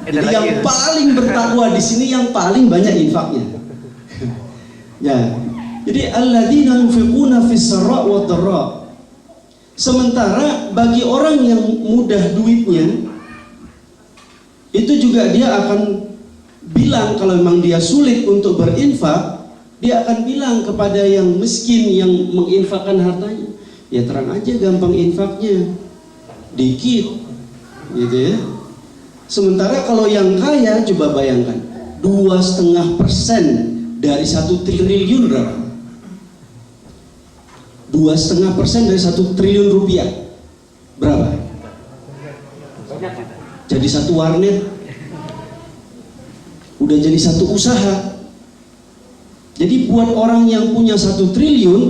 Jadi yang paling bertakwa di sini yang paling banyak infaknya. Ya. Jadi alladzina yunfiquna fis sarra' wad dharra. Sementara bagi orang yang mudah duitnya, itu juga dia akan bilang kalau memang dia sulit untuk berinfak, dia akan bilang kepada yang miskin yang menginfakkan hartanya, ya terang aja gampang infaknya, dikit, gitu ya. Sementara kalau yang kaya, coba bayangkan 2,5% dari 1 triliun berapa? 2,5% dari 1 triliun rupiah berapa? Jadi 1 warnet, udah jadi 1 usaha. Jadi buat orang yang punya 1 triliun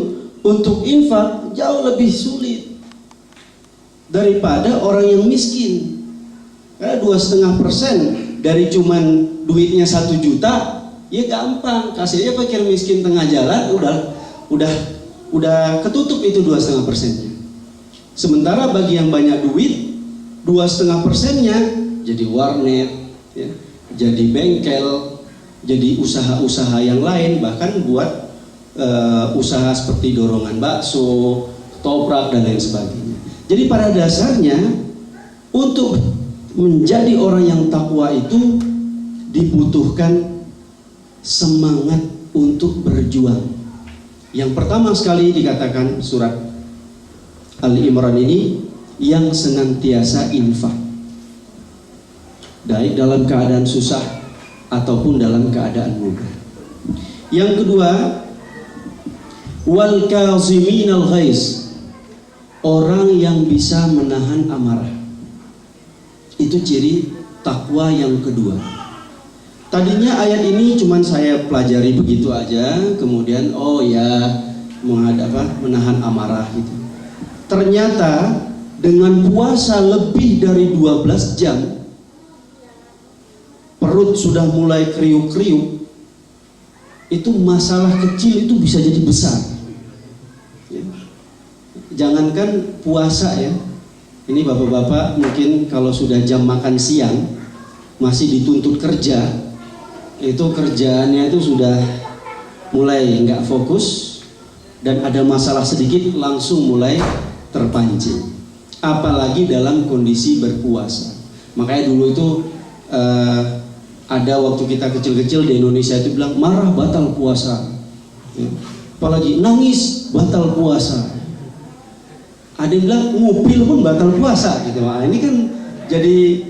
untuk infak jauh lebih sulit daripada orang yang miskin. Karena 2,5% dari cuman duitnya 1 juta, ya gampang. Kasih aja pikir miskin tengah jalan, udah ketutup itu 2,5%-nya. Sementara bagi yang banyak duit, 2,5%-nya jadi warnet, ya, jadi bengkel, jadi usaha-usaha yang lain, bahkan buat usaha seperti dorongan bakso, toprak dan lain sebagainya. Jadi pada dasarnya untuk menjadi orang yang takwa itu dibutuhkan semangat untuk berjuang. Yang pertama sekali dikatakan surat Ali Imran ini, yang senantiasa infak, baik dalam keadaan susah ataupun dalam keadaan mudah. Yang kedua, wal kaziminal ghaiz, orang yang bisa menahan amarah. Itu ciri takwa yang kedua. Tadinya ayat ini cuman saya pelajari begitu aja, kemudian oh ya menahan amarah gitu. Ternyata dengan puasa lebih dari 12 jam, perut sudah mulai kriuk-kriuk, itu masalah kecil itu bisa jadi besar. Jangankan puasa ya, ini bapak-bapak mungkin kalau sudah jam makan siang masih dituntut kerja, itu kerjaannya itu sudah mulai nggak fokus dan ada masalah sedikit langsung mulai terpancing. Apalagi dalam kondisi berpuasa. Makanya dulu itu ada waktu kita kecil-kecil di Indonesia itu bilang marah batal puasa, ya. Apalagi nangis batal puasa. Ada yang bilang ngupil pun batal puasa gitu. Nah, ini kan jadi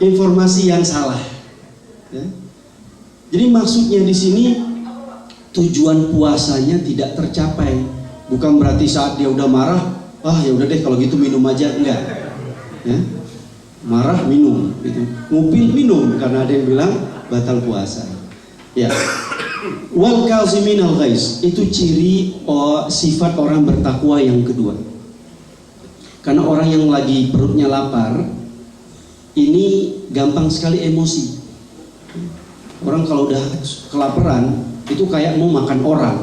informasi yang salah, ya. Jadi maksudnya di sini tujuan puasanya tidak tercapai. Bukan berarti saat dia udah marah, ya udah deh kalau gitu minum aja, enggak. Ya. Marah minum gitu. Ngupil minum karena ada yang bilang batal puasa. Ya. Wal kaziminal ghaiz, itu ciri sifat orang bertakwa yang kedua. Karena orang yang lagi perutnya lapar ini gampang sekali emosi. Orang kalau udah kelaparan itu kayak mau makan orang,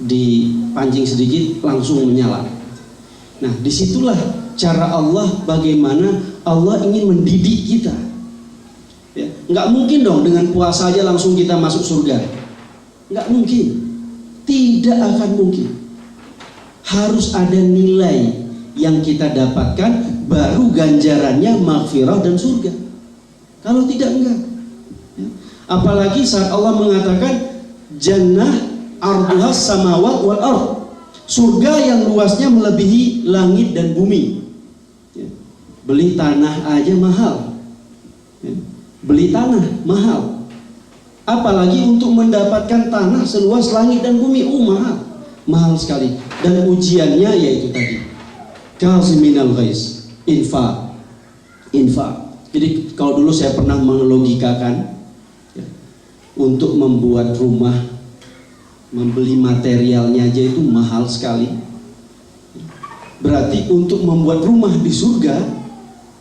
dipancing sedikit langsung menyala. Nah, disitulah cara Allah, bagaimana Allah ingin mendidik kita, ya. Nggak mungkin dong dengan puasa aja langsung kita masuk surga. Nggak mungkin, tidak akan mungkin. Harus ada nilai yang kita dapatkan, baru ganjarannya maghfirah dan surga. Kalau tidak, enggak, ya. Apalagi saat Allah mengatakan jannah arduhas samawat wal ard, surga yang luasnya melebihi langit dan bumi, ya. Beli tanah aja mahal, ya. Beli tanah mahal, apalagi untuk mendapatkan tanah seluas langit dan bumi, mahal sekali. Dan ujiannya yaitu tadi kaziminal ghaiz, infak. Jadi kalau dulu saya pernah melogikakan, ya, untuk membuat rumah, membeli materialnya aja itu mahal sekali. Berarti untuk membuat rumah di surga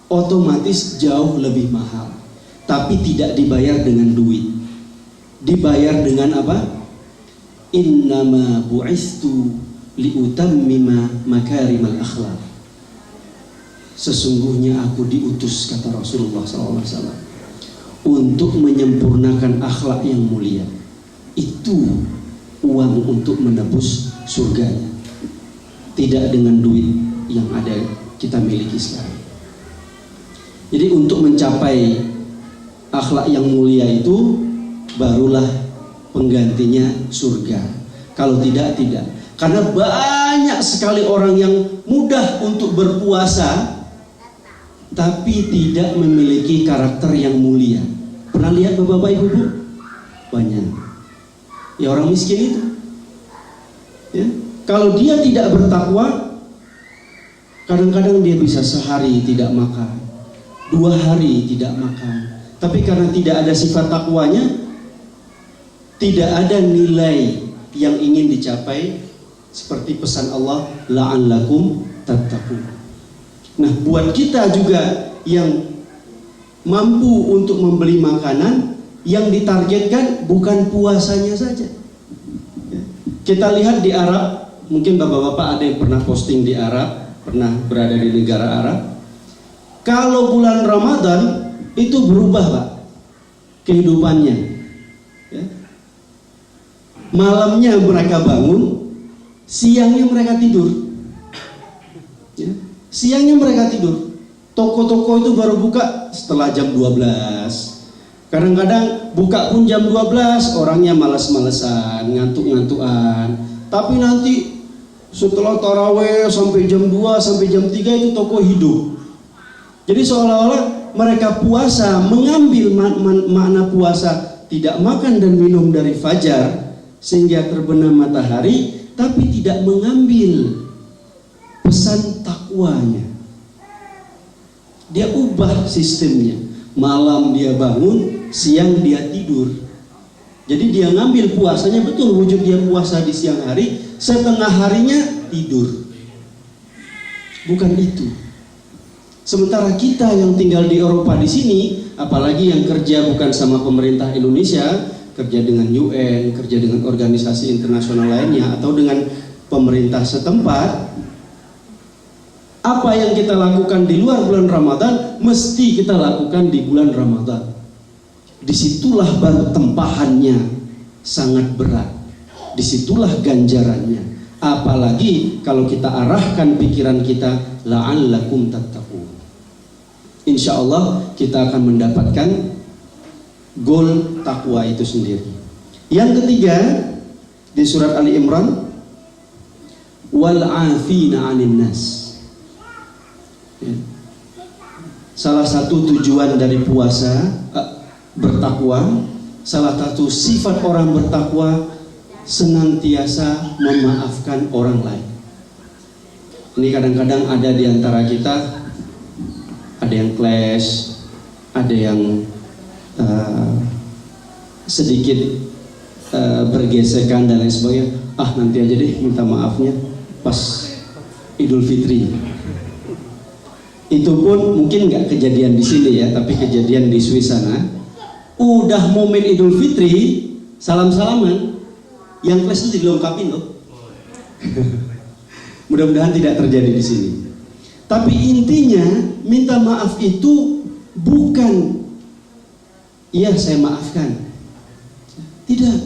otomatis jauh lebih mahal. Tapi tidak dibayar dengan duit, dibayar dengan apa? Innama bu'istu liutammima makarimal akhlaq. Sesungguhnya aku diutus, kata Rasulullah SAW, untuk menyempurnakan akhlak yang mulia. Itu uang untuk menebus surganya, tidak dengan duit yang ada kita miliki sekarang. Jadi untuk mencapai akhlak yang mulia itu barulah penggantinya surga. Kalau tidak, tidak. Karena banyak sekali orang yang mudah untuk berpuasa tapi tidak memiliki karakter yang mulia. Pernah lihat bapak-bapak ibu-ibu? Banyak. Ya orang miskin itu. Ya. Kalau dia tidak bertakwa, kadang-kadang dia bisa sehari tidak makan, 2 hari tidak makan. Tapi karena tidak ada sifat takwanya, tidak ada nilai yang ingin dicapai. Seperti pesan Allah, la'allakum tattaqun. Nah, buat kita juga yang mampu untuk membeli makanan, yang ditargetkan bukan puasanya saja. Kita lihat di Arab, mungkin bapak-bapak ada yang pernah posting di Arab, pernah berada di negara Arab. Kalau bulan Ramadan itu berubah, Pak, kehidupannya. Ya. Malamnya mereka bangun, siangnya mereka tidur. Ya. Siangnya mereka tidur. Toko-toko itu baru buka setelah jam 12. Kadang-kadang buka pun jam 12, orangnya malas-malesan, ngantuk-ngantukan. Tapi nanti setelah taraweh sampai jam 2, sampai jam 3 itu toko hidup. Jadi seolah-olah mereka puasa, mengambil makna puasa, tidak makan dan minum dari fajar sehingga terbenam matahari, tapi tidak mengambil pesan takwanya. Dia ubah sistemnya. Malam dia bangun, siang dia tidur. Jadi dia ngambil puasanya, betul wujud dia puasa di siang hari, setengah harinya tidur. Bukan itu. Sementara kita yang tinggal di Eropa di sini, apalagi yang kerja bukan sama pemerintah Indonesia, kerja dengan UN, kerja dengan organisasi internasional lainnya, atau dengan pemerintah setempat, apa yang kita lakukan di luar bulan Ramadan mesti kita lakukan di bulan Ramadan. Disitulah baru tempahannya sangat berat. Disitulah ganjarannya. Apalagi kalau kita arahkan pikiran kita, la'allakum tattaqun. Insya Allah kita akan mendapatkan goal takwa itu sendiri. Yang ketiga di surat Ali Imran, wal 'afina 'anil nas. Ya. Salah satu tujuan dari puasa bertakwa, salah satu sifat orang bertakwa senantiasa memaafkan orang lain. Ini kadang-kadang ada di antara kita, ada yang clash, ada yang sedikit bergesekan dan lain sebagainya. Nanti aja deh minta maafnya pas Idul Fitri. Itu pun mungkin nggak kejadian di sini ya, tapi kejadian di Swiss sana. Udah momen Idul Fitri, salam-salaman, yang kelas itu dilengkapin loh. Mudah-mudahan tidak terjadi di sini. Tapi intinya minta maaf itu bukan iya saya maafkan, tidak.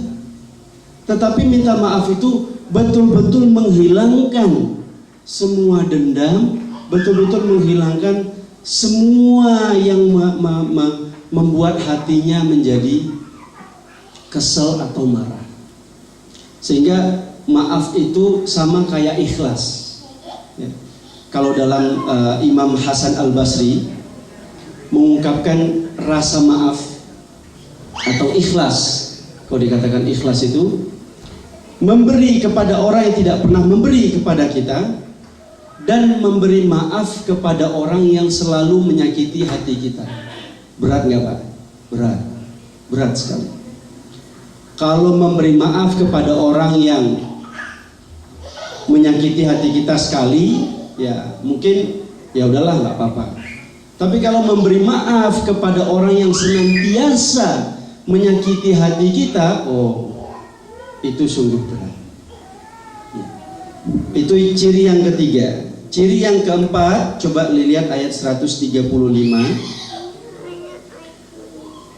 Tetapi minta maaf itu betul-betul menghilangkan semua dendam, betul-betul menghilangkan semua yang membuat hatinya menjadi kesel atau marah. Sehingga maaf itu sama kayak ikhlas. Ya. Kalau dalam Imam Hasan Al-Basri mengungkapkan rasa maaf atau ikhlas, kalau dikatakan ikhlas itu memberi kepada orang yang tidak pernah memberi kepada kita, dan memberi maaf kepada orang yang selalu menyakiti hati kita. Berat nggak Pak? Berat, berat sekali. Kalau memberi maaf kepada orang yang menyakiti hati kita sekali, ya mungkin ya udahlah nggak apa-apa. Tapi kalau memberi maaf kepada orang yang senantiasa menyakiti hati kita, itu sungguh berat. Ya. Itu ciri yang ketiga. Ciri yang keempat, coba lihat ayat 135.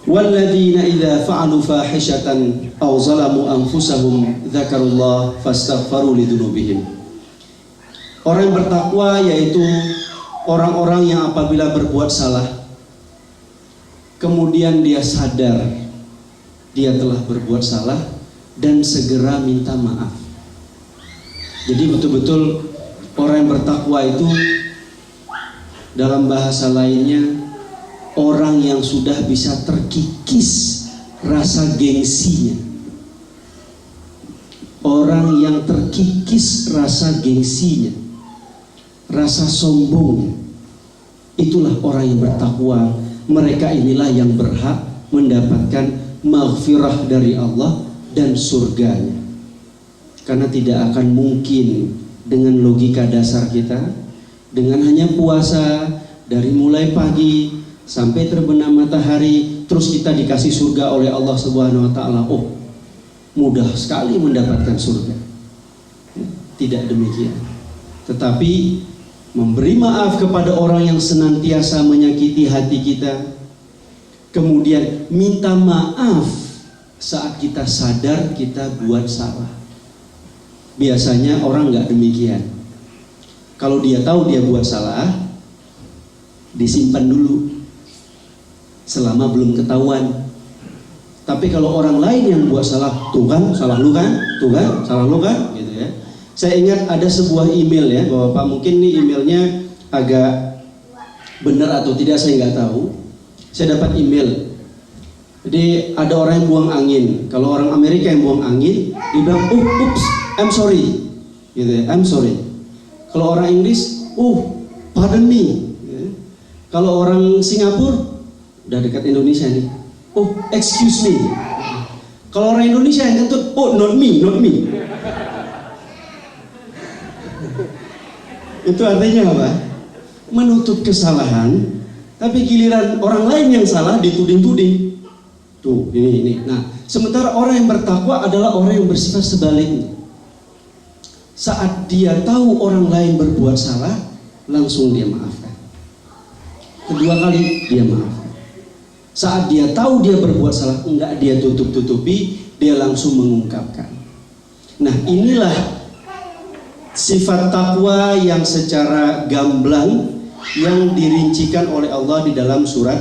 Walladzina idza fa'alu fahishatan aw zalamu anfusahum dzakarullah fastaghfaru lidzunubihim. Orang yang bertakwa yaitu orang-orang yang apabila berbuat salah kemudian dia sadar dia telah berbuat salah dan segera minta maaf. Jadi betul-betul orang yang bertakwa itu dalam bahasa lainnya orang yang sudah bisa terkikis rasa gengsinya. Orang yang terkikis rasa gengsinya, rasa sombongnya. Itulah orang yang bertakwa. Mereka inilah yang berhak mendapatkan maghfirah dari Allah dan surganya. Karena tidak akan mungkin dengan logika dasar kita, dengan hanya puasa dari mulai pagi sampai terbenam matahari, terus kita dikasih surga oleh Allah Subhanahu wa taala. Oh, mudah sekali mendapatkan surga. Tidak demikian. Tetapi memberi maaf kepada orang yang senantiasa menyakiti hati kita, kemudian minta maaf saat kita sadar kita buat salah. Biasanya orang nggak demikian. Kalau dia tahu dia buat salah, disimpan dulu selama belum ketahuan. Tapi kalau orang lain yang buat salah, tuh kan salah lu kan, tuh kan salah lu kan, gitu ya. Saya ingat ada sebuah email ya, Bapak mungkin nih emailnya agak benar atau tidak saya nggak tahu. Saya dapat email. Jadi ada orang yang buang angin. Kalau orang Amerika yang buang angin, dia bilang, oops, I'm sorry, gitu ya, I'm sorry. Kalau orang Inggris, pardon me. Ya. Kalau orang Singapura, udah dekat Indonesia nih, excuse me. Kalau orang Indonesia yang kentut, not me, not me. Itu artinya apa? Menutup kesalahan, tapi giliran orang lain yang salah dituding-tuding. Tuh, ini. Nah, sementara orang yang bertakwa adalah orang yang bersifat sebaliknya. Saat dia tahu orang lain berbuat salah, langsung dia maafkan. Kedua kali dia maafkan. Saat dia tahu dia berbuat salah, enggak dia tutup-tutupi, dia langsung mengungkapkan. Nah, inilah sifat takwa yang secara gamblang yang dirincikan oleh Allah di dalam surat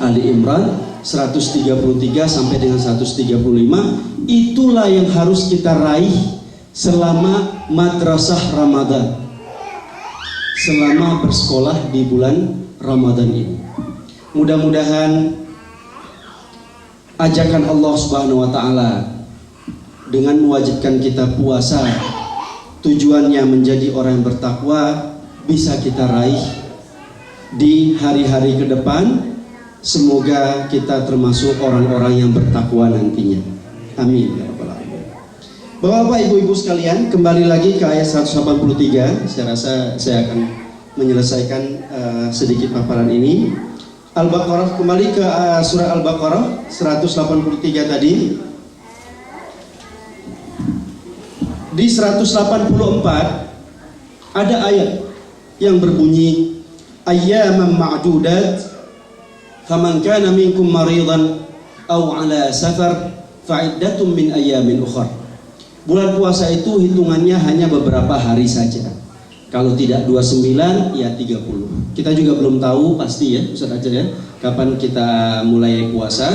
Ali Imran 133 sampai dengan 135. Itulah yang harus kita raih selama madrasah Ramadan, selama bersekolah di bulan Ramadan ini. Mudah-mudahan ajakan Allah Subhanahu wa taala dengan mewajibkan kita puasa, tujuannya menjadi orang yang bertakwa, bisa kita raih di hari-hari ke depan. Semoga kita termasuk orang-orang yang bertakwa nantinya. Amin ya rabbal alamin. Bapak-bapak, ibu-ibu sekalian, kembali lagi ke ayat 183. Saya rasa saya akan menyelesaikan sedikit paparan ini. Al-Baqarah, kembali ke surah Al-Baqarah 183 tadi. Di 184 ada ayat yang berbunyi ayyaman ma'dudat faman kana minkum maridan aw ala safar fa'iddatun min ayyamin ukhra. Bulan puasa itu hitungannya hanya beberapa hari saja. Kalau tidak 29 ya 30. Kita juga belum tahu pasti ya Ustaz Ajar ya kapan kita mulai puasa,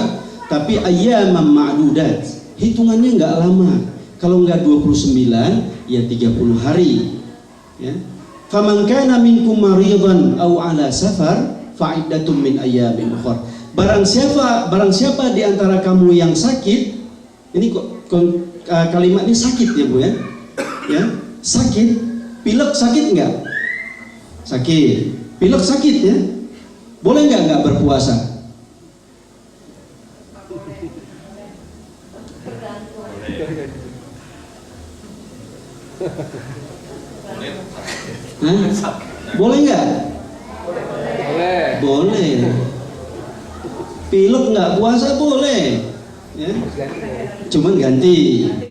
tapi ayyaman ma'dudat hitungannya enggak lama. Kalau enggak 29 ya 30 hari ya. Faman kana minkum maridan aw ala safar fa'iddatun min ayyamin ukhra. Barang siapa di antara kamu yang sakit, ini kalimat ini sakit ya Bu ya. Ya, sakit, pilek sakit enggak? Sakit. Pilek sakit ya. Boleh enggak berpuasa? Boleh enggak? Boleh. Pilek nggak puasa boleh, ya. Cuman ganti.